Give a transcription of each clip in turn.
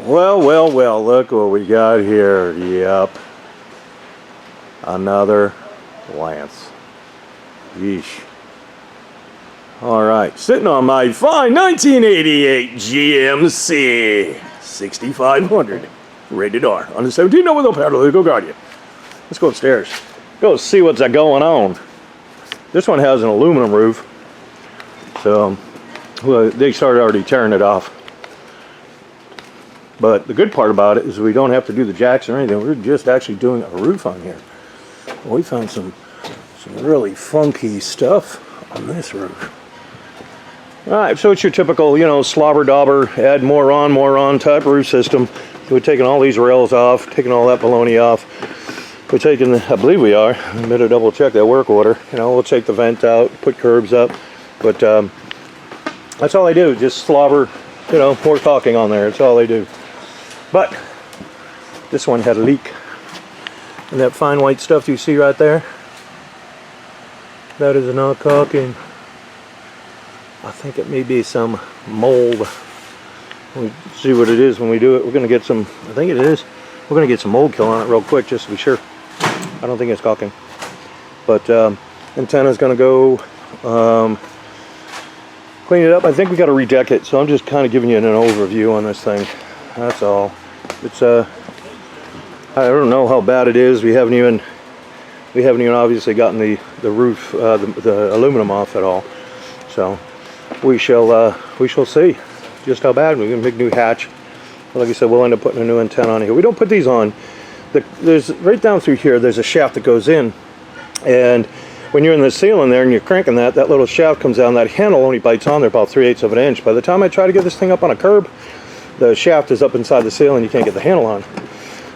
Well, look what we got here. Yep. Another lance. Yeesh. Alright, sitting on my fine 1988 GMC 6500. Rated R. On the 17 with no powder. Go Guardian. Let's go upstairs. Go see what's going on. This one has an aluminum roof. So, well, they started already tearing it off. But the good part about it is we don't have to do the jacks or anything. We're just actually doing a roof on here. We found some really funky stuff on this roof. Alright, so it's your typical, you know, slobber dauber, add more on type roof system. We're taking all these rails off, taking all that baloney off. We're taking, I believe we are, I better double check that work order. You know, we'll take the vent out, put curbs up. But that's all I do, just slobber, you know, more caulking on there. That's all they do. But this one had a leak. And that fine white stuff you see right there, that is not caulking. I think it may be some mold. We'll see what it is when we do it. We're going to get some, I think it is, we're going to get some mold kill on it real quick just to be sure. I don't think it's caulking. But antenna's going to go clean it up. I think we got to redeck it, so I'm just kind of giving you an overview on this thing. That's all. It's I don't know how bad it is. We haven't even obviously gotten the roof, the aluminum off at all. So we shall see just how bad. We're gonna make a new hatch. Like I said, we'll end up putting a new antenna on here. We don't put these on. There's right down through here. There's a shaft that goes in, and when you're in the ceiling there and you're cranking that little shaft comes down. That handle only bites on there about 3/8 of an inch. By the time I try to get this thing up on a curb, the shaft is up inside the ceiling. You can't get the handle on.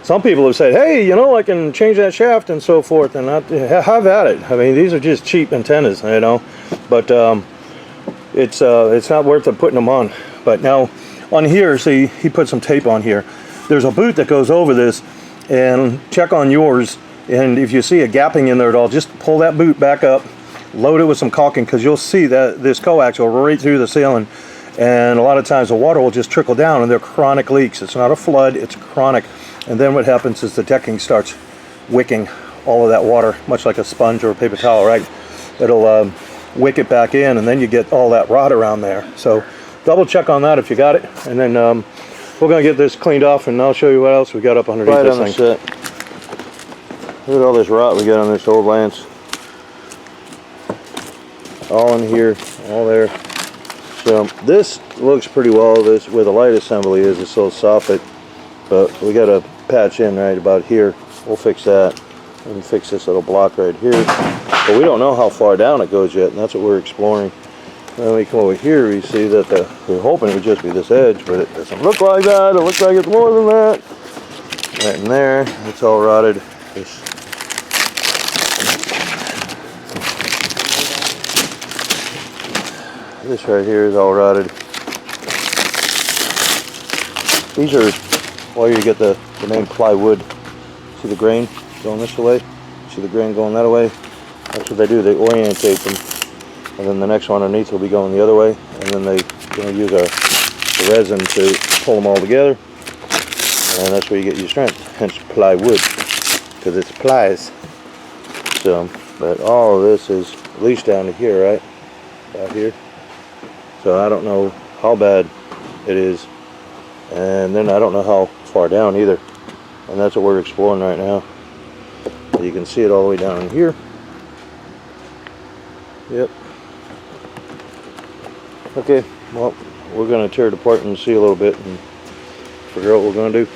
Some people have said, hey, you know, I can change that shaft and so forth, and have at it. I mean, these are just cheap antennas, you know, but it's not worth it putting them on. But now on here, see, he put some tape on here. There's a boot that goes over this, and check on yours, and if you see a gapping in there at all, just pull that boot back up, load it with some caulking, because you'll see that this coax will right through the ceiling, and a lot of times the water will just trickle down, and they're chronic leaks. It's not a flood, it's chronic. And then what happens is the decking starts wicking all of that water, much like a sponge or a paper towel, right? It'll wick it back in, and then you get all that rot around there. So double check on that if you got it, and then we're going to get this cleaned off, and I'll show you what else we got up underneath this thing. Look at all this rot we got on this old lance. All in here, all there. So this looks pretty well. This where the light assembly is, it's so soffit, but we got to patch in right about here. We'll fix that and fix this little block right here. But we don't know how far down it goes yet, and that's what we're exploring. Then we come over here, we see that we're hoping it would just be this edge, but it doesn't look like that. It looks like it's more than that. Right in there, it's all rotted. This right here is all rotted. These are where you get the main plywood. See the grain going this way? See the grain going that way? That's what they do. They orientate them. And then the next one underneath will be going the other way. And then they use a resin to pull them all together. And that's where you get your strength. Hence plywood. Because it's plies. So, but all of this is at least down to here, right? About here. So I don't know how bad it is, and then I don't know how far down either, and that's what we're exploring right now. You can see it all the way down in here. Yep. Okay, well, we're going to tear it apart and see a little bit and figure out what we're going to do.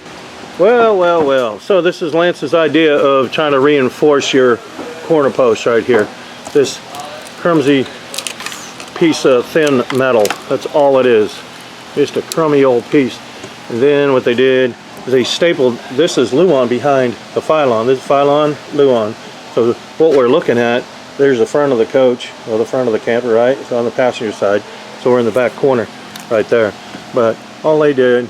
Well, so this is Lance's idea of trying to reinforce your corner post right here. This clumsy piece of thin metal, that's all it is, just a crummy old piece. And then what they did is they stapled, this is Luan behind the Phylon, this is Phylon, Luan. So what we're looking at, there's the front of the coach, or the front of the camper, right? So on the passenger side, so we're in the back corner right there. But all they did,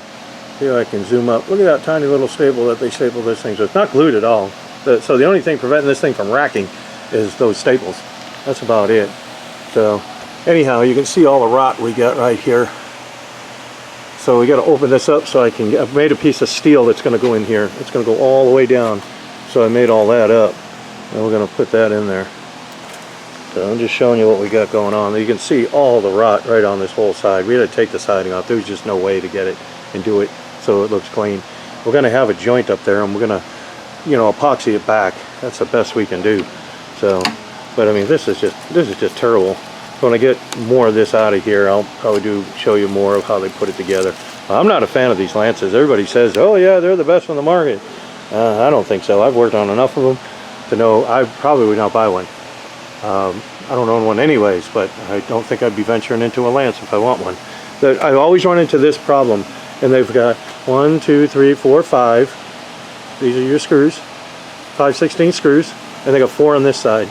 here I can zoom up, look at that tiny little staple that they stapled this thing. So it's not glued at all. So the only thing preventing this thing from racking is those staples. That's about it. So anyhow, you can see all the rot we got right here. So we got to open this up so I've made a piece of steel that's going to go in here. It's going to go all the way down. So I made all that up, and we're going to put that in there. So I'm just showing you what we got going on. You can see all the rot right on this whole side. We had to take the siding off. There was just no way to get it and do it so it looks clean. We're going to have a joint up there, and we're going to, you know, epoxy it back. That's the best we can do. So, but I mean, this is just terrible. So when I get more of this out of here, I'll probably show you more of how they put it together. I'm not a fan of these lances. Everybody says, oh yeah, they're the best on the market. I don't think so. I've worked on enough of them to know I probably would not buy one. I don't own one anyways, but I don't think I'd be venturing into a lance if I want one. I always run into this problem, and they've got 1, 2, 3, 4, 5. These are your screws, 5/16 screws, and they got 4 on this side.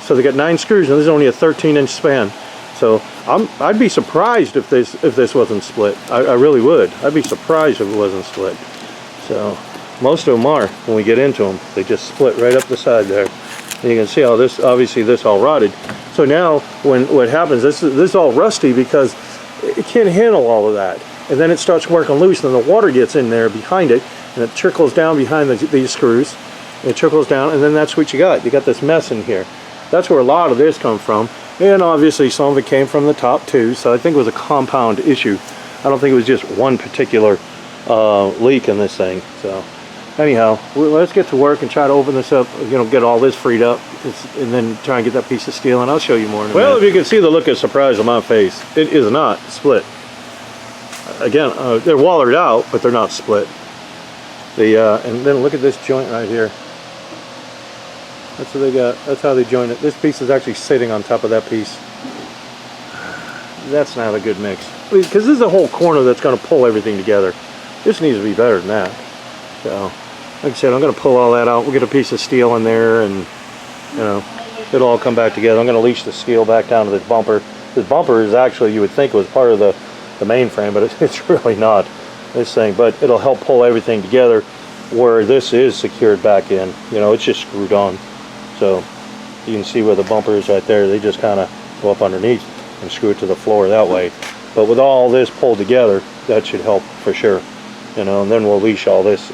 So they got 9 screws, and this is only a 13-inch span. So I'd be surprised if this wasn't split. I really would. I'd be surprised if it wasn't split. So most of them are. When we get into them, they just split right up the side there. And you can see how this, obviously this all rotted. So now what happens, this is all rusty because it can't handle all of that. And then it starts working loose, and the water gets in there behind it, and it trickles down behind these screws. And it trickles down, and then that's what you got. You got this mess in here. That's where a lot of this comes from. And obviously some of it came from the top too. So I think it was a compound issue. I don't think it was just one particular leak in this thing. So anyhow, let's get to work and try to open this up, you know, get all this freed up, and then try and get that piece of steel, and I'll show you more in a minute. Well, if you can see the look of surprise on my face, it is not split. Again, they're wallered out, but they're not split. And then look at this joint right here. That's what they got. That's how they join it. This piece is actually sitting on top of that piece. That's not a good mix, because this is a whole corner that's going to pull everything together. This needs to be better than that. So, like I said, I'm going to pull all that out. We'll get a piece of steel in there, and you know, it'll all come back together. I'm going to leash the steel back down to this bumper. This bumper is actually, you would think it was part of the mainframe, but it's really not. This thing, but it'll help pull everything together where this is secured back in. You know, it's just screwed on. So you can see where the bumper is right there. They just kind of go up underneath and screw it to the floor that way. But with all this pulled together, that should help for sure. You know, and then we'll leash all this.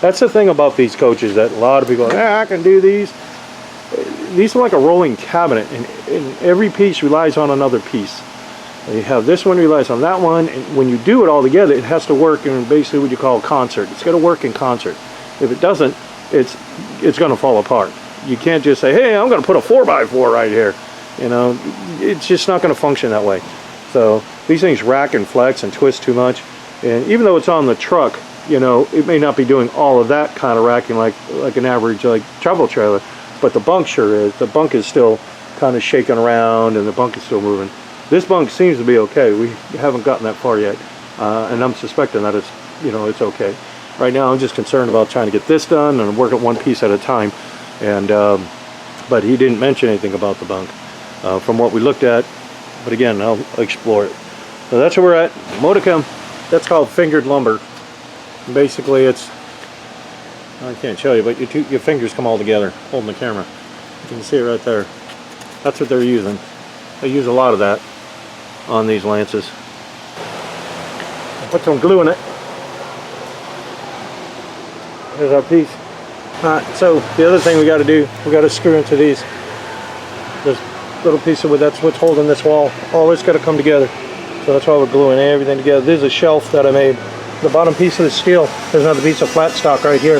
That's the thing about these coaches, that a lot of people, I can do these. These are like a rolling cabinet, and every piece relies on another piece. You have this one relies on that one, and when you do it all together, it has to work in basically what you call concert. It's got to work in concert. If it doesn't, it's going to fall apart. You can't just say, hey, I'm going to put a 4x4 right here. You know, it's just not going to function that way. So these things rack and flex and twist too much. And even though it's on the truck, you know, it may not be doing all of that kind of racking like an average travel trailer, but the bunk sure is. The bunk is still kind of shaking around, and the bunk is still moving. This bunk seems to be okay. We haven't gotten that far yet, and I'm suspecting that it's okay. Right now, I'm just concerned about trying to get this done, and I'm working one piece at a time. And but he didn't mention anything about the bunk from what we looked at. But again, I'll explore it. So that's where we're at. Modicum. That's called fingered lumber. Basically, it's, I can't show you, but your fingers come all together holding the camera. You can see it right there. That's what they're using. They use a lot of that on these lances. I'll put some glue in it. Here's our piece. Alright, so the other thing we got to do, we got to screw into this little piece of wood. That's what's holding this wall. All this got to come together. So that's why we're gluing everything together. This is a shelf that I made. The bottom piece of the steel, there's another piece of flat stock right here.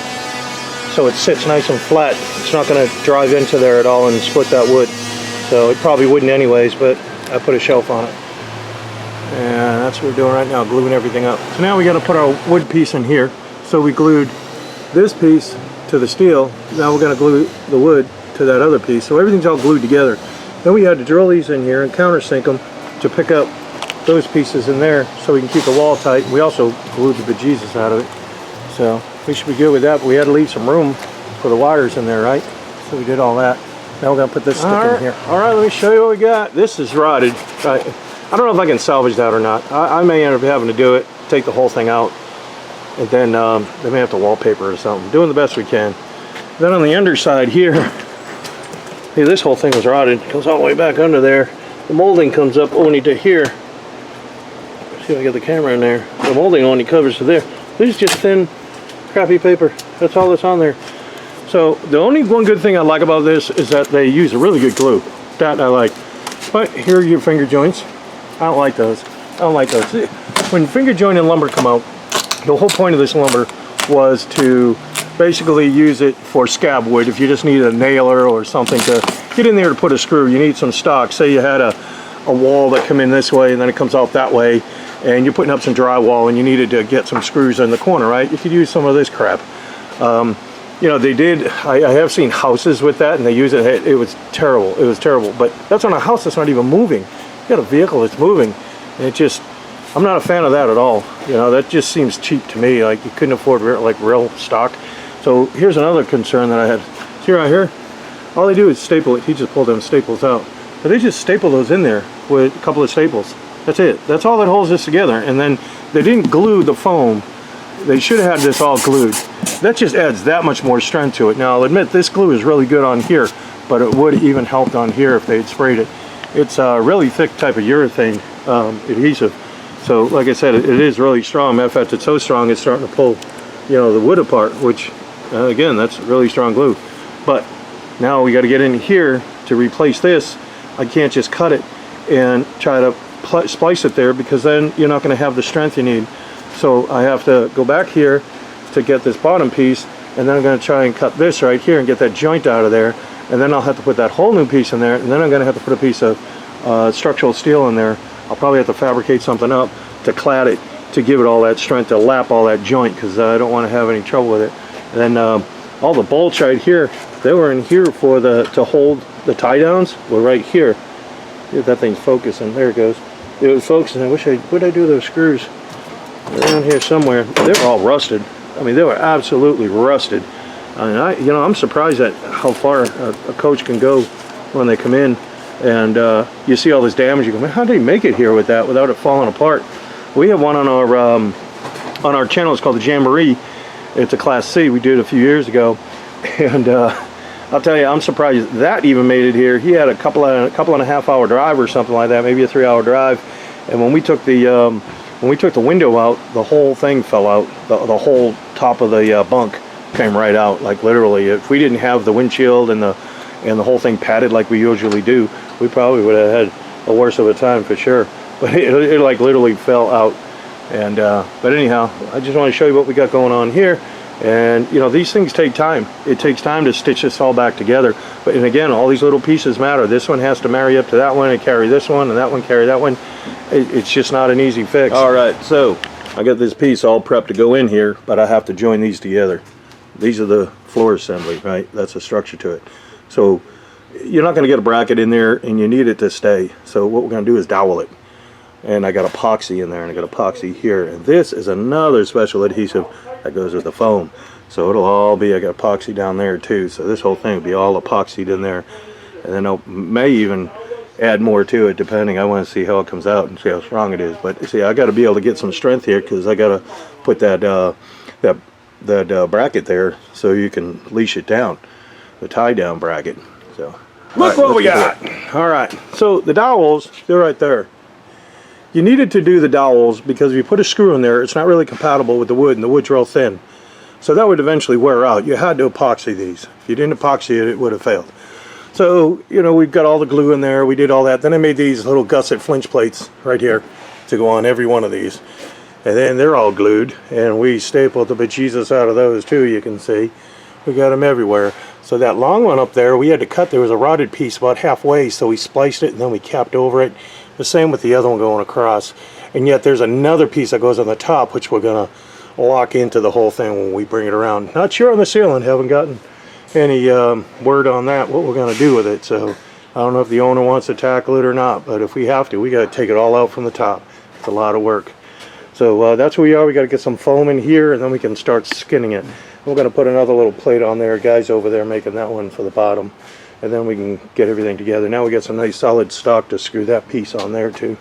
So it sits nice and flat. It's not going to drive into there at all and split that wood. So it probably wouldn't anyways, but I put a shelf on it. And that's what we're doing right now, gluing everything up. So now we got to put our wood piece in here. So we glued this piece to the steel. Now we're going to glue the wood to that other piece. So everything's all glued together. Then we had to drill these in here and countersink them to pick up those pieces in there so we can keep the wall tight. We also glued the bejesus out of it. So we should be good with that, but we had to leave some room for the wires in there, right? So we did all that. Now we're going to put this stick in here. All right, let me show you what we got. This is rotted. I don't know if I can salvage that or not. I may end up having to do it, take the whole thing out, and then they may have to wallpaper it or something. Doing the best we can. Then on the underside here, hey, this whole thing was rotted. It goes all the way back under there. The molding comes up only to here. see if I get the camera in there. The molding only covers to there. This is just thin, crappy paper. That's all that's on there. So the only one good thing I like about this is that they use a really good glue. That I like. But here are your finger joints. I don't like those. I don't like those. When finger joint and lumber come out, the whole point of this lumber was to basically use it for scab wood. If you just need a nailer or something to get in there to put a screw, you need some stock. Say you had a wall that come in this way and then it comes out that way, and you're putting up some drywall and you needed to get some screws in the corner, right? You could use some of this crap. You know, they did, I have seen houses with that and they use it. It was terrible. It was terrible. But that's on a house that's not even moving. You got a vehicle that's moving. And it just, I'm not a fan of that at all. You know, that just seems cheap to me. Like you couldn't afford like real stock. So here's another concern that I had. See right here? All they do is staple it. He just pulled them staples out. But they just staple those in there with a couple of staples. That's it. That's all that holds this together. And then they didn't glue the foam. They should have had this all glued. That just adds that much more strength to it. Now I'll admit this glue is really good on here, but it would even helped on here if they had sprayed it. It's a really thick type of urethane adhesive. So like I said, it is really strong. Matter of fact, it's so strong it's starting to pull, you know, the wood apart, which again, that's really strong glue. But now we got to get in here to replace this. I can't just cut it and try to splice it there, because then you're not going to have the strength you need. So I have to go back here to get this bottom piece, and then I'm going to try and cut this right here and get that joint out of there, and then I'll have to put that whole new piece in there, and then I'm going to have to put a piece of structural steel in there. I'll probably have to fabricate something up to clad it to give it all that strength, to lap all that joint, because I don't want to have any trouble with it. And then all the bolts right here, they were in here for to hold the tie downs, were right here. That thing's focusing. There it goes. It was focusing. I wish what did I do with those screws? They're around here somewhere. They were all rusted. I mean, they were absolutely rusted. I mean, I'm surprised at how far a coach can go when they come in, and you see all this damage. You go, man, how did he make it here with that without it falling apart? We have one on our channel. It's called the Jamboree. It's a Class C. We did it a few years ago, and I'll tell you, I'm surprised that even made it here. He had a couple and a half hour drive or something like that, maybe a 3 hour drive. And when we took the window out, the whole thing fell out. The whole top of the bunk came right out, like literally. If we didn't have the windshield and the whole thing padded like we usually do, we probably would have had a worse of a time for sure. But it like literally fell out. And but anyhow, I just want to show you what we got going on here. And you know, these things take time. It takes time to stitch this all back together. But and again, all these little pieces matter. This one has to marry up to that one and carry this one, and that one carry that one. It's just not an easy fix. All right, so I got this piece all prepped to go in here, but I have to join these together. These are the floor assembly, right? That's the structure to it. So you're not going to get a bracket in there, and you need it to stay. So what we're going to do is dowel it. And I got epoxy in there, and I got epoxy here. And this is another special adhesive that goes with the foam. So it'll all be, I got epoxy down there too. So this whole thing will be all epoxied in there. And then I may even add more to it, depending. I want to see how it comes out and see how strong it is. But see, I got to be able to get some strength here, because I got to put that bracket there so you can leash it down, the tie down bracket. So look what we got. All right, so the dowels, they're right there. You needed to do the dowels because if you put a screw in there, it's not really compatible with the wood, and the wood's real thin. So that would eventually wear out. You had to epoxy these. If you didn't epoxy it, it would have failed. So, you know, we've got all the glue in there. We did all that. Then I made these little gusset flinch plates right here to go on every one of these. And then they're all glued. And we stapled the bejesus out of those too, you can see. We got them everywhere. So that long one up there, we had to cut. There was a rotted piece about halfway, so we spliced it and then we capped over it. The same with the other one going across. And yet there's another piece that goes on the top, which we're going to lock into the whole thing when we bring it around. Not sure on the ceiling. Haven't gotten any word on that, what we're going to do with it. So I don't know if the owner wants to tackle it or not. But if we have to, we got to take it all out from the top. It's a lot of work. So that's where we are. We got to get some foam in here, and then we can start skinning it. We're going to put another little plate on there. Guys over there making that one for the bottom. And then we can get everything together. Now we got some nice solid stock to screw that piece on there too.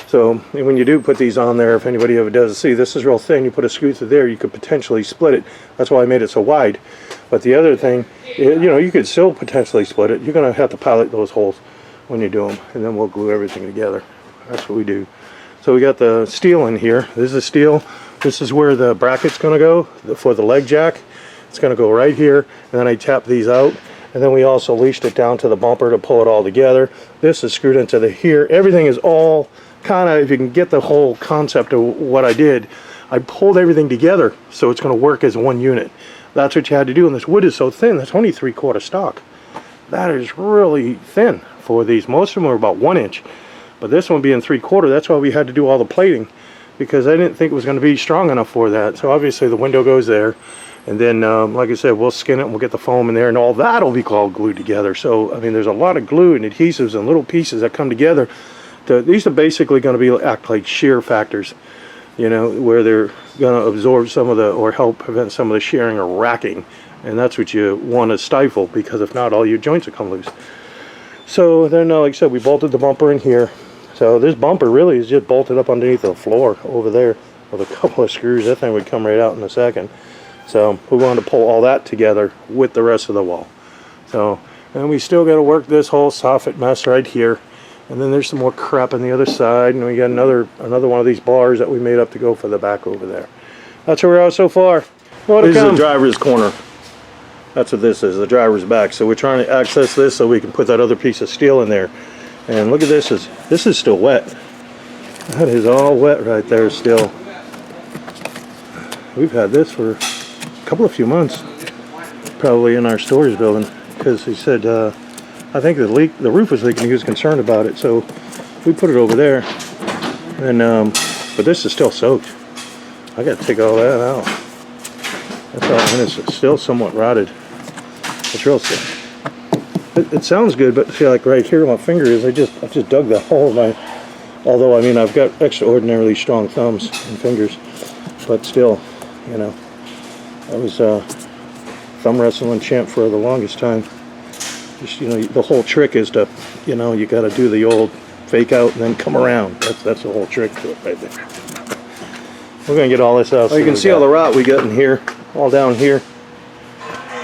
So when you do put these on there, if anybody ever does, see, this is real thin. You put a screw through there, you could potentially split it. That's why I made it so wide. But the other thing, you know, you could still potentially split it. You're going to have to pilot those holes when you do them. And then we'll glue everything together. That's what we do. So we got the steel in here. This is the steel. This is where the bracket's going to go for the leg jack. It's going to go right here, and then I tap these out, and then we also leashed it down to the bumper to pull it all together. This is screwed into the here. Everything is all kind of, if you can get the whole concept of what I did, I pulled everything together so it's going to work as one unit. That's what you had to do, and this wood is so thin. That's only 3/4 stock. That is really thin for these. Most of them are about 1 inch, but this one being 3/4, that's why we had to do all the plating, because I didn't think it was going to be strong enough for that. So obviously the window goes there, and then like I said, we'll skin it and we'll get the foam in there, and all that'll be all glued together. So I mean, there's a lot of glue and adhesives and little pieces that come together. These are basically going to be act like shear factors, you know, where they're going to absorb some of the, or help prevent some of the shearing or racking, and that's what you want to stifle, because if not, all your joints will come loose. So then, like I said, we bolted the bumper in here. So this bumper really is just bolted up underneath the floor over there with a couple of screws. That thing would come right out in a second. So we wanted to pull all that together with the rest of the wall. So, and we still got to work this whole soffit mess right here. And then there's some more crap on the other side, and we got another one of these bars that we made up to go for the back over there. That's where we're at so far. This is the driver's corner. That's what this is, the driver's back. So we're trying to access this so we can put that other piece of steel in there. And look at this, this is still wet. That is all wet right there still. We've had this for a few months, probably in our storage building, because he said, I think the roof was leaking. He was concerned about it, so we put it over there. And but this is still soaked. I got to take all that out. That's all, and it's still somewhat rotted. It's real sick. It sounds good, but see, like right here, where my finger is, I just dug the hole in my. Although I mean, I've got extraordinarily strong thumbs and fingers, but still, you know, I was thumb wrestling champ for the longest time. Just, you know, the whole trick is to, you know, you got to do the old fake out and then come around. That's the whole trick to it right there. We're gonna get all this out. So you can see all the rot we got in here, all down here.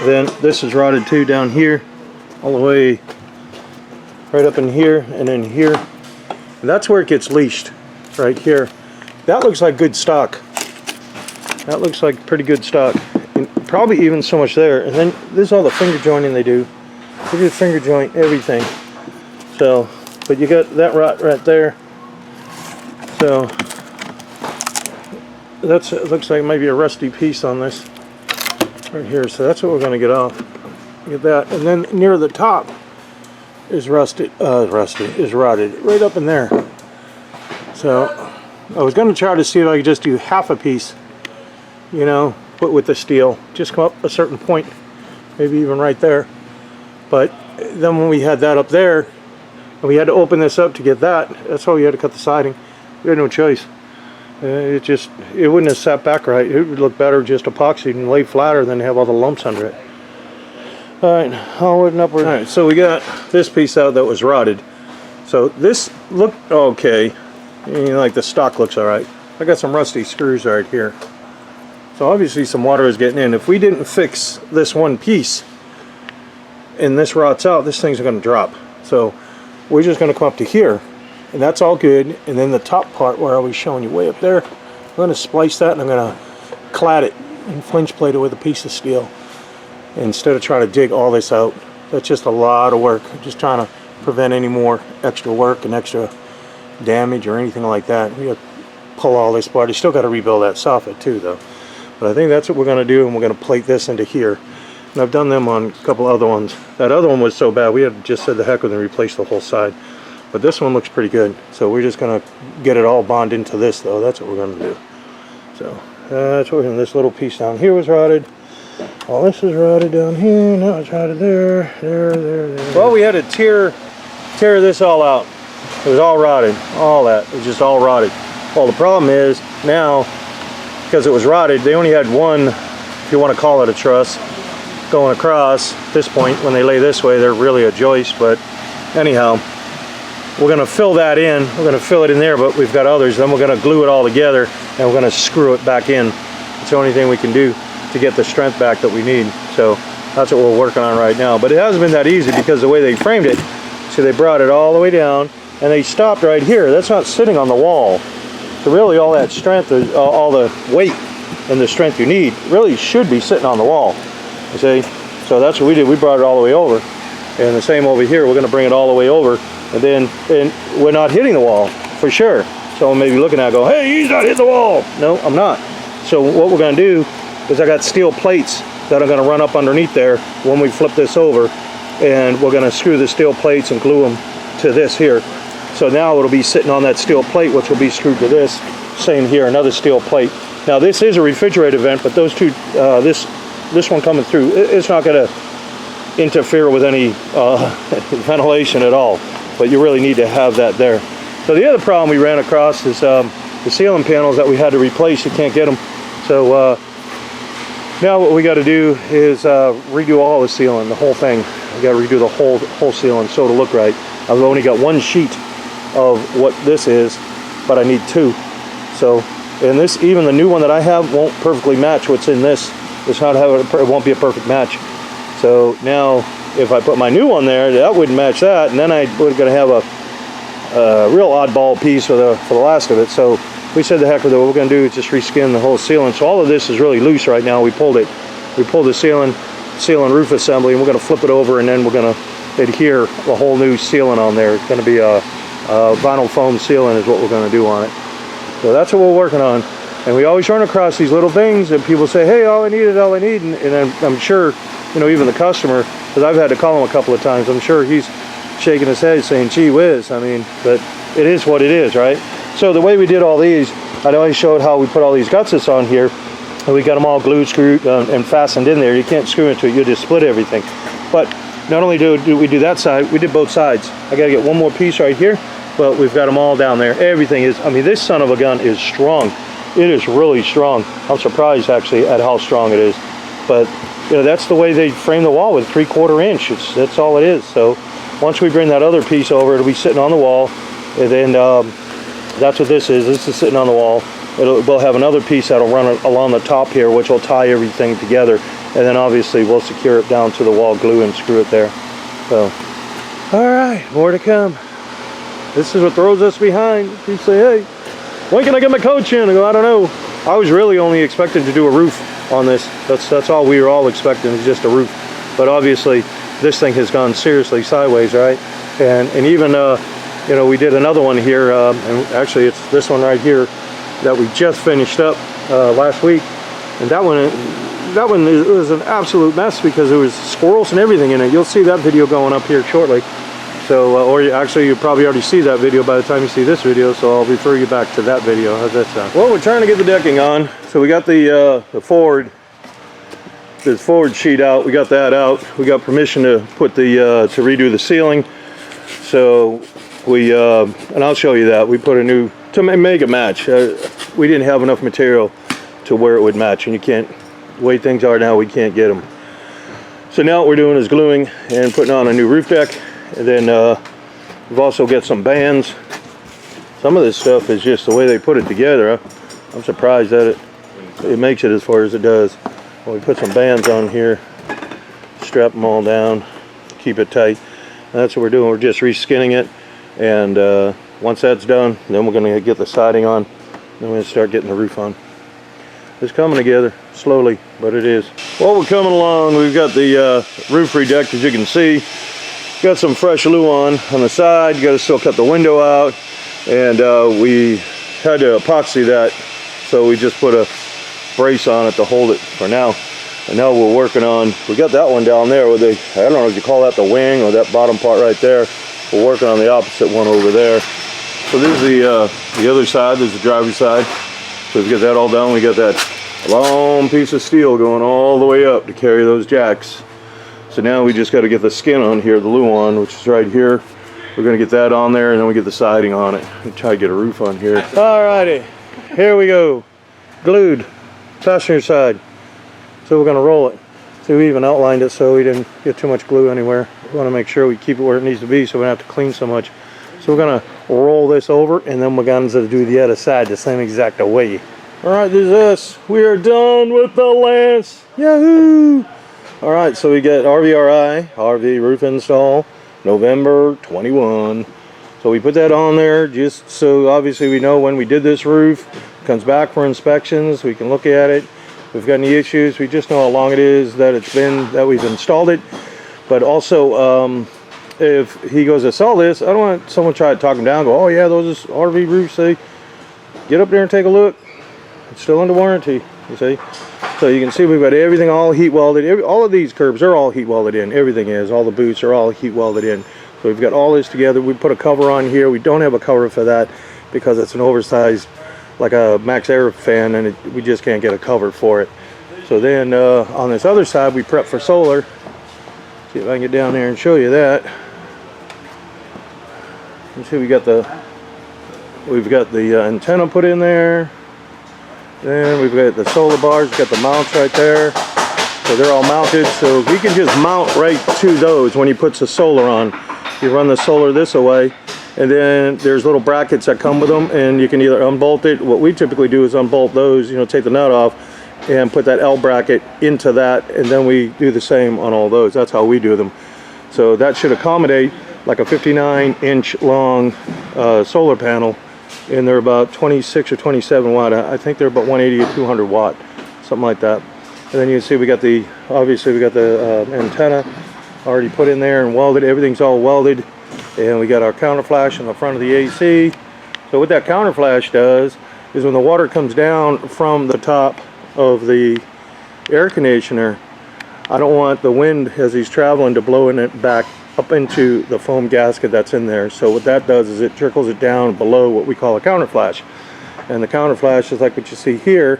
Then this is rotted too down here, all the way right up in here and in here. And that's where it gets leashed, right here. That looks like good stock. That looks like pretty good stock, and probably even so much there. And then this is all the finger jointing they do. They do finger joint everything. So, but you got that rot right there. So that's, it looks like maybe a rusty piece on this right here. So that's what we're going to get off. Get that, and then near the top is rotted right up in there. So I was going to try to see if I could just do half a piece, you know, but with the steel, just come up a certain point, maybe even right there. But then when we had that up there, and we had to open this up to get that, that's why we had to cut the siding. We had no choice. It wouldn't have sat back right. It would look better just epoxied and lay flatter than have all the lumps under it. Alright, onward and upward. Alright, so we got this piece out that was rotted. So this looked okay. You know, like the stock looks alright. I got some rusty screws right here. So obviously some water is getting in. If we didn't fix this one piece and this rots out, this thing's going to drop. So we're just going to come up to here, and that's all good. And then the top part where I was showing you way up there, I'm going to splice that, and I'm going to clad it and flinch plate it with a piece of steel instead of trying to dig all this out. That's just a lot of work. I'm just trying to prevent any more extra work and extra damage or anything like that. We got to pull all this apart. You still got to rebuild that soffit too, though. But I think that's what we're going to do, and we're going to plate this into here. And I've done them on a couple other ones. That other one was so bad, we had just said the heck with it and replaced the whole side. But this one looks pretty good. So we're just going to get it all bonded into this, though. That's what we're going to do. So that's what we're doing. This little piece down here was rotted. All this is rotted down here. Now it's rotted there, there. Well, we had to tear this all out. It was all rotted. All that. It was just all rotted. Well, the problem is now, because it was rotted, they only had one, if you want to call it a truss, going across. At this point, when they lay this way, they're really a joist. But anyhow, we're going to fill that in. We're going to fill it in there, but we've got others. Then we're going to glue it all together, and we're going to screw it back in. It's the only thing we can do to get the strength back that we need. So that's what we're working on right now. But it hasn't been that easy because the way they framed it, so they brought it all the way down, and they stopped right here. That's not sitting on the wall. So really all that strength, all the weight and the strength you need really should be sitting on the wall, you see? So that's what we did. We brought it all the way over. And the same over here, we're going to bring it all the way over. And we're not hitting the wall, for sure. So maybe looking at it, go, hey, he's not hitting the wall. No, I'm not. So what we're going to do is I got steel plates that are going to run up underneath there when we flip this over. And we're going to screw the steel plates and glue them to this here. So now it'll be sitting on that steel plate, which will be screwed to this. Same here, another steel plate. Now this is a refrigerator vent, but those two, this one coming through, it's not going to interfere with any ventilation at all. But you really need to have that there. So the other problem we ran across is the ceiling panels that we had to replace. You can't get them. So now what we got to do is redo all the ceiling, the whole thing. We got to redo the whole ceiling so it'll look right. I've only got one sheet of what this is, but I need two. So, and this, even the new one that I have won't perfectly match what's in this. It's not how it won't be a perfect match. So now, if I put my new one there, that wouldn't match that, and then we're going to have a real oddball piece for the last of it. So we said the heck with it. What we're going to do is just reskin the whole ceiling. So all of this is really loose right now. We pulled the ceiling roof assembly, and we're going to flip it over, and then we're going to adhere a whole new ceiling on there. It's going to be a vinyl foam ceiling is what we're going to do on it. So that's what we're working on. And we always run across these little things that people say, hey, all I need is all I need. And I'm sure, you know, even the customer, because I've had to call him a couple of times, I'm sure he's shaking his head saying, gee whiz. I mean, but it is what it is, right? So the way we did all these, I always showed how we put all these gutsets on here, and we got them all glued, screwed, and fastened in there. You can't screw into it, you just split everything. But not only do we do that side, we did both sides. I got to get one more piece right here, but we've got them all down there. Everything is, I mean, this son of a gun is strong. It is really strong. I'm surprised actually at how strong it is. But you know, that's the way they frame the wall, with 3/4 inch. That's all it is. So once we bring that other piece over, it'll be sitting on the wall, and then that's what this is. This is sitting on the wall. We'll have another piece that'll run along the top here, which will tie everything together, and then obviously we'll secure it down to the wall glue and screw it there. So, all right, more to come. This is what throws us behind. You say, hey, when can I get my coach in? I go, I don't know. I was really only expecting to do a roof on this. That's all we were all expecting, is just a roof. But obviously, this thing has gone seriously sideways, right? And even you know, we did another one here, and actually it's this one right here that we just finished up last week. And that one was an absolute mess because there was squirrels and everything in it. You'll see that video going up here shortly. So, or actually you probably already see that video by the time you see this video, so I'll refer you back to that video. How's that sound? Well, we're trying to get the decking on. So we got the forward sheet out. We got that out. We got permission to put to redo the ceiling. So we, and I'll show you that. We put a new, to make a match. We didn't have enough material to where it would match, and you can't, the way things are now, we can't get them. So now what we're doing is gluing and putting on a new roof deck. And then we've also got some bands. Some of this stuff is just the way they put it together. I'm surprised that it makes it as far as it does. Well, we put some bands on here, strap them all down, keep it tight. And that's what we're doing. We're just reskinning it. And once that's done, then we're going to get the siding on. Then we're going to start getting the roof on. It's coming together slowly, but it is. Well, we're coming along. We've got the roof redecked, as you can see. Got some fresh glue on the side. You got to still cut the window out, and we had to epoxy that, so we just put a brace on it to hold it for now. And now we're working on, we got that one down there with the, I don't know if you call that the wing or that bottom part right there. We're working on the opposite one over there. So this is the other side. This is the driver's side. So we've got that all done. We got that long piece of steel going all the way up to carry those jacks. So now we just got to get the skin on here, the Luan, which is right here. We're going to get that on there, and then we get the siding on it and try to get a roof on here. Alrighty, here we go. Glued, passenger side. So we're going to roll it. So we even outlined it so we didn't get too much glue anywhere. We want to make sure we keep it where it needs to be so we don't have to clean so much. So we're going to roll this over, and then we're going to do the other side the same exact way. Alright, this is us. We are done with the lance. Yahoo! Alright, so we get RVRI, RV roof install, November 21. So we put that on there just so obviously we know when we did this roof, comes back for inspections, we can look at it. If we've got any issues, we just know how long it is that it's been that we've installed it. But also, if he goes to sell this, I don't want someone try to talk him down, go, oh yeah, those RV roofs, say, get up there and take a look. It's still under warranty, you see. So you can see we've got everything all heat welded. All of these curbs are all heat welded in. Everything is. All the boots are all heat welded in. So we've got all this together. We put a cover on here. We don't have a cover for that because it's an oversized, like a Max Air fan, and we just can't get a cover for it. So then on this other side, we prep for solar. See if I can get down there and show you that. You see we've got the antenna put in there. Then we've got the solar bars, we've got the mounts right there. So they're all mounted, so we can just mount right to those when he puts the solar on. You run the solar this way, and then there's little brackets that come with them, and you can either unbolt it. What we typically do is unbolt those, you know, take the nut off, and put that L bracket into that, and then we do the same on all those. That's how we do them. So that should accommodate like a 59-inch long solar panel. And they're about 26 or 27 watt. I think they're about 180 or 200 watt, something like that. And then you can see we got the, obviously we got the antenna already put in there and welded. Everything's all welded. And we got our counter flash in the front of the AC. So what that counter flash does is when the water comes down from the top of the air conditioner, I don't want the wind as he's traveling to blow in it back up into the foam gasket that's in there. So what that does is it trickles it down below what we call a counter flash. And the counter flash is like what you see here,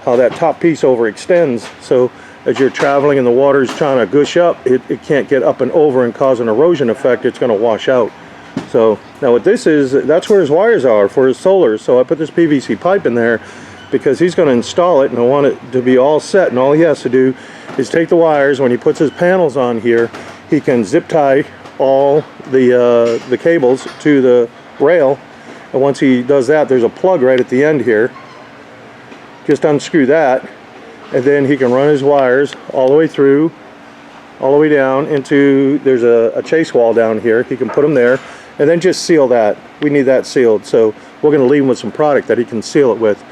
how that top piece overextends. So as you're traveling and the water's trying to gush up, it can't get up and over and cause an erosion effect. It's going to wash out. So now what this is, that's where his wires are for his solar. So I put this PVC pipe in there because he's going to install it, and I want it to be all set, and all he has to do is take the wires. When he puts his panels on here, he can zip tie all the cables to the rail, and once he does that, there's a plug right at the end here. Just unscrew that, and then he can run his wires all the way through, all the way down into, there's a chase wall down here. He can put them there, and then just seal that. We need that sealed, so we're going to leave him with some product that he can seal it with,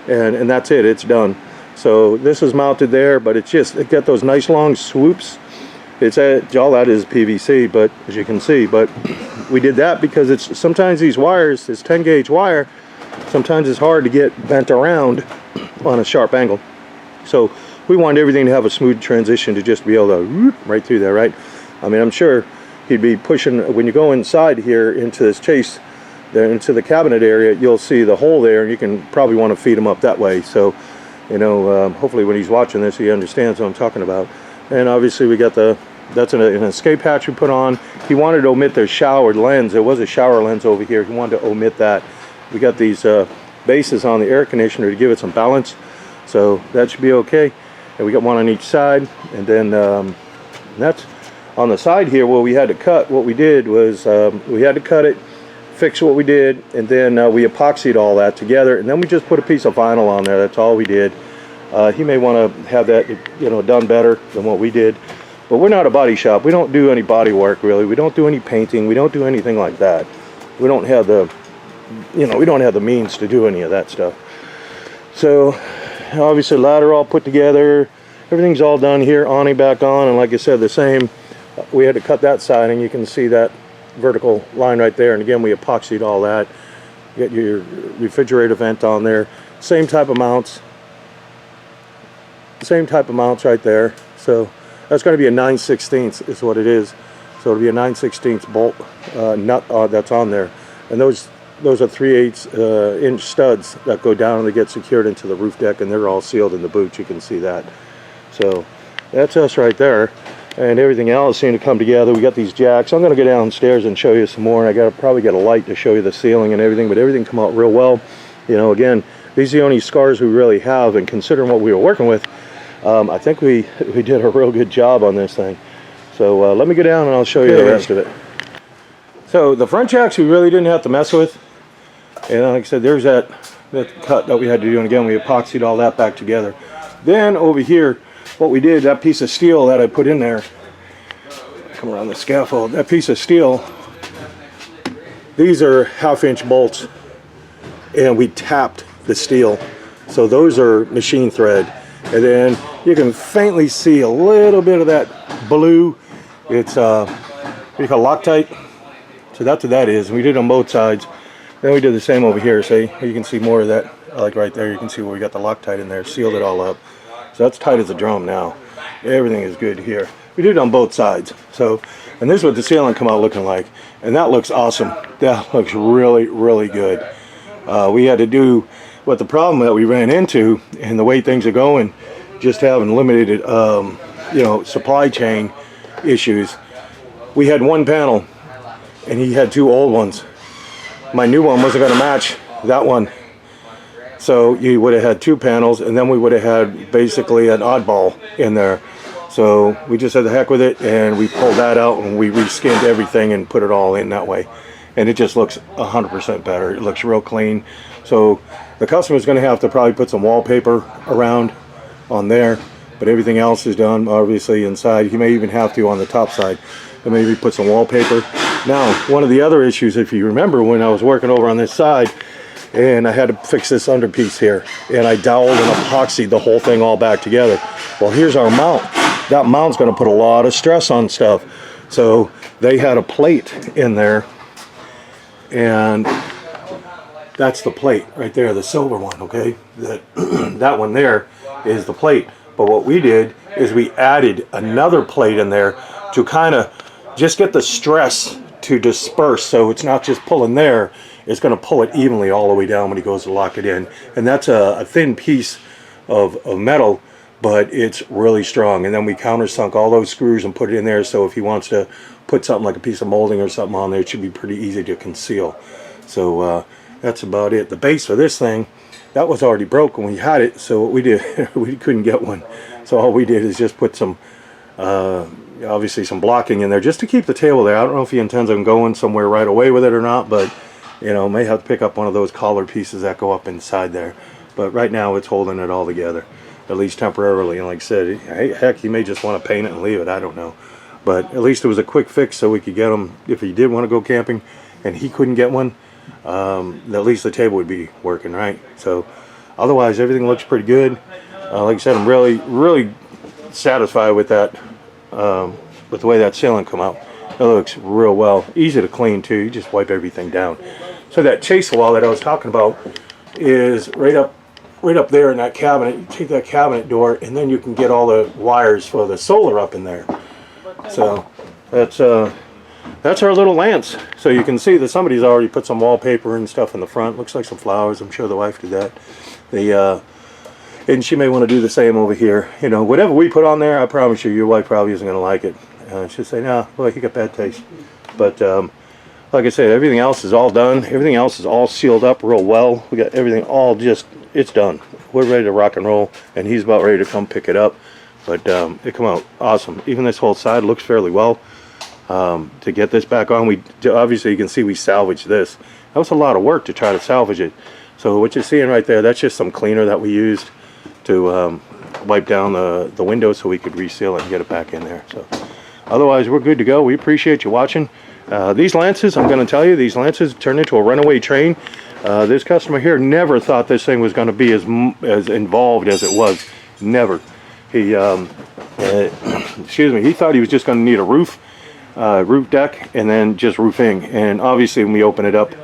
and that's it. It's done. So this is mounted there, but it got those nice long swoops. All that is PVC, but as you can see, but we did that because sometimes these wires, this 10 gauge wire, sometimes it's hard to get bent around on a sharp angle. So we wanted everything to have a smooth transition to just be able to whoop right through there, right? I mean, I'm sure he'd be pushing, when you go inside here into this chase, into the cabinet area, you'll see the hole there, and you can probably want to feed him up that way. So, you know, hopefully when he's watching this, he understands what I'm talking about. And obviously we got that's an escape hatch we put on. He wanted to omit the shower lens. There was a shower lens over here. He wanted to omit that. We got these bases on the air conditioner to give it some balance. So that should be okay. And we got one on each side. And then that's on the side here where we had to cut. What we did was we had to cut it, fix what we did, and then we epoxied all that together. And then we just put a piece of vinyl on there. That's all we did. He may want to have that, you know, done better than what we did. But we're not a body shop. We don't do any body work, really. We don't do any painting. We don't do anything like that. We don't have the, you know, we don't have the means to do any of that stuff. So obviously ladder all put together. Everything's all done here, awning back on, and like I said, the same. We had to cut that side, and you can see that vertical line right there. And again, we epoxied all that. You get your refrigerator vent on there. Same type of mounts. Same type of mounts right there. So that's going to be a 9/16 is what it is. So it'll be a 9/16 bolt nut that's on there. And those are 3/8 inch studs that go down and they get secured into the roof deck, and they're all sealed in the boot. You can see that. So that's us right there. And everything else seemed to come together. We got these jacks. I'm going to go downstairs and show you some more. And I got to probably get a light to show you the ceiling and everything. But everything come out real well. You know, again, these are the only scars we really have. And considering what we were working with, I think we did a real good job on this thing. So let me go down and I'll show you the rest of it. So the front jacks we really didn't have to mess with. And like I said, there's that cut that we had to do. And again, we epoxied all that back together. Then over here, what we did, that piece of steel that I put in there, come around the scaffold, that piece of steel, these are 1/2-inch bolts, and we tapped the steel. So those are machine thread. And then you can faintly see a little bit of that blue. It's what do you call Loctite? So that's what that is. And we did it on both sides. Then we did the same over here. See, you can see more of that. Like right there, you can see where we got the Loctite in there, sealed it all up. So that's tight as a drum now. Everything is good here. We did it on both sides. So, and this is what the ceiling come out looking like. And that looks awesome. That looks really, really good. We had to do what the problem that we ran into, and the way things are going, just having limited, you know, supply chain issues. We had one panel, and he had 2 old ones. My new one wasn't going to match that one. So you would have had 2 panels, and then we would have had basically an oddball in there. So we just had the heck with it, and we pulled that out, and we reskinned everything and put it all in that way. And it just looks 100% better. It looks real clean. So the customer's going to have to probably put some wallpaper around on there, but everything else is done obviously inside. He may even have to on the top side, and maybe put some wallpaper. Now, one of the other issues, if you remember, when I was working over on this side, and I had to fix this underpiece here, and I doweled and epoxied the whole thing all back together. Well, here's our mount. That mount's going to put a lot of stress on stuff. So they had a plate in there, and that's the plate right there, the silver one, okay? That one there is the plate. But what we did is we added another plate in there to kind of just get the stress to disperse, so it's not just pulling there, it's going to pull it evenly all the way down when he goes to lock it in. And that's a thin piece of metal, but it's really strong. And then we countersunk all those screws and put it in there, so if he wants to put something like a piece of molding or something on there, it should be pretty easy to conceal. So that's about it. The base for this thing, that was already broke when we had it, so what we did, we couldn't get one. So all we did is just put some, obviously some blocking in there just to keep the table there. I don't know if he intends on going somewhere right away with it or not, but you know, may have to pick up one of those collar pieces that go up inside there. But right now it's holding it all together, at least temporarily. And like I said, heck, he may just want to paint it and leave it, I don't know. But at least it was a quick fix, so we could get him, if he did want to go camping and he couldn't get one, at least the table would be working, right? So otherwise everything looks pretty good. Like I said, I'm really satisfied with that, with the way that ceiling come out. It looks real well. Easy to clean too. You just wipe everything down. So that chase wall that I was talking about is right up there in that cabinet. You take that cabinet door, and then you can get all the wires for the solar up in there. So that's our little lance. So you can see that somebody's already put some wallpaper and stuff in the front. Looks like some flowers. I'm sure the wife did that. And she may want to do the same over here. You know, whatever we put on there, I promise you, your wife probably isn't going to like it. She'll say, "No, boy, you got bad taste." But like I said, everything else is all done. Everything else is all sealed up real well. We got everything all just, it's done. We're ready to rock and roll, and he's about ready to come pick it up. But it come out awesome. Even this whole side looks fairly well. To get this back on, obviously you can see we salvaged this. That was a lot of work to try to salvage it. So what you're seeing right there, that's just some cleaner that we used to wipe down the window so we could reseal it and get it back in there. So otherwise, we're good to go. We appreciate you watching. These lances, I'm going to tell you, these lances turned into a runaway train. This customer here never thought this thing was going to be as involved as it was. Never. He, excuse me, he thought he was just going to need a roof deck, and then just roofing. And obviously, when we open it up,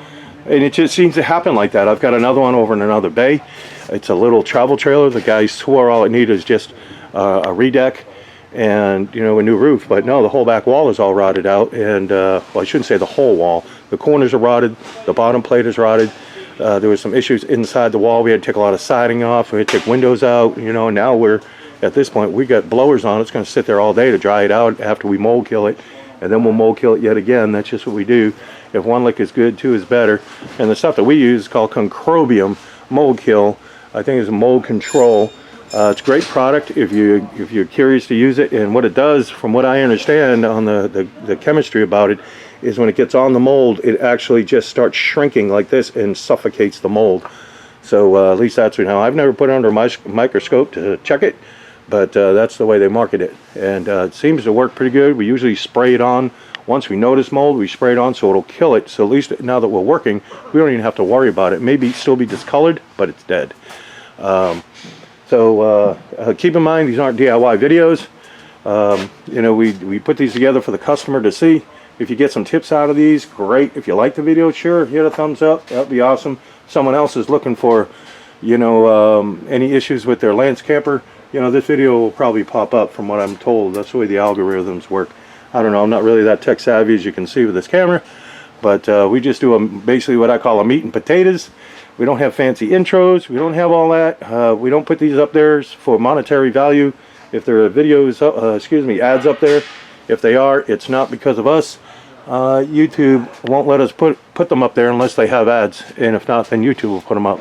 and it just seems to happen like that. I've got another one over in another bay. It's a little travel trailer. The guy swore all it needed is just a redeck and, you know, a new roof. But no, the whole back wall is all rotted out. And well, I shouldn't say the whole wall. The corners are rotted. The bottom plate is rotted. There was some issues inside the wall. We had to take a lot of siding off. We had to take windows out. You know, and now we're at this point. We got blowers on. It's going to sit there all day to dry it out after we mold kill it, and then we'll mold kill it yet again. That's just what we do. If one lick is good, two is better. And the stuff that we use is called concrobium mold kill. I think it's mold control. It's a great product if you're curious to use it. And what it does, from what I understand on the chemistry about it, is when it gets on the mold, it actually just starts shrinking like this and suffocates the mold. So at least that's what, now I've never put it under a microscope to check it, but that's the way they market it, and it seems to work pretty good. We usually spray it on. Once we notice mold, we spray it on so it'll kill it. So at least now that we're working, we don't even have to worry about it. Maybe still be discolored, but it's dead. Keep in mind, these aren't DIY videos. You know, we put these together for the customer to see. If you get some tips out of these, great. If you like the video, sure, hit a thumbs up. That'd be awesome. Someone else is looking for, you know, any issues with their Lance camper, you know, this video will probably pop up from what I'm told. That's the way the algorithms work. I don't know, I'm not really that tech savvy, as you can see with this camera, but we just do basically what I call a meat and potatoes. We don't have fancy intros, we don't have all that. We don't put these up there for monetary value. If there are videos, ads up there, if they are, it's not because of us. YouTube won't let us put them up there unless they have ads, and if not, then YouTube will put them up.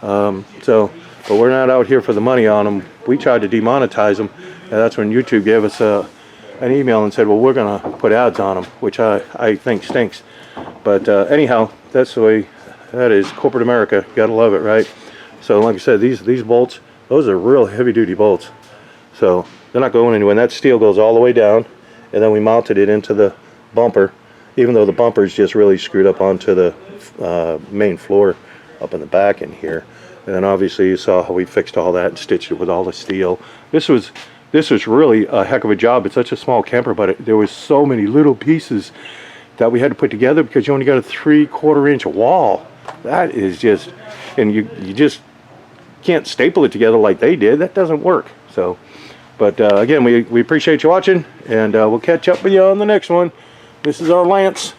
But we're not out here for the money on them. We tried to demonetize them, and that's when YouTube gave us an email and said, well, we're gonna put ads on them, which I think stinks. But anyhow, that's the way that is. Corporate America, gotta love it, right? So like I said, these bolts, those are real heavy duty bolts, so they're not going anywhere. And that steel goes all the way down, and then we mounted it into the bumper, even though the bumper is just really screwed up onto the main floor up in the back in here. And then obviously you saw how we fixed all that and stitched it with all the steel. This was really a heck of a job. It's such a small camper, but there was so many little pieces that we had to put together because you only got a 3/4 inch wall. That is just, and you just can't staple it together like they did. That doesn't work. So, but again, we appreciate you watching, and we'll catch up with you on the next one. This is our Lance.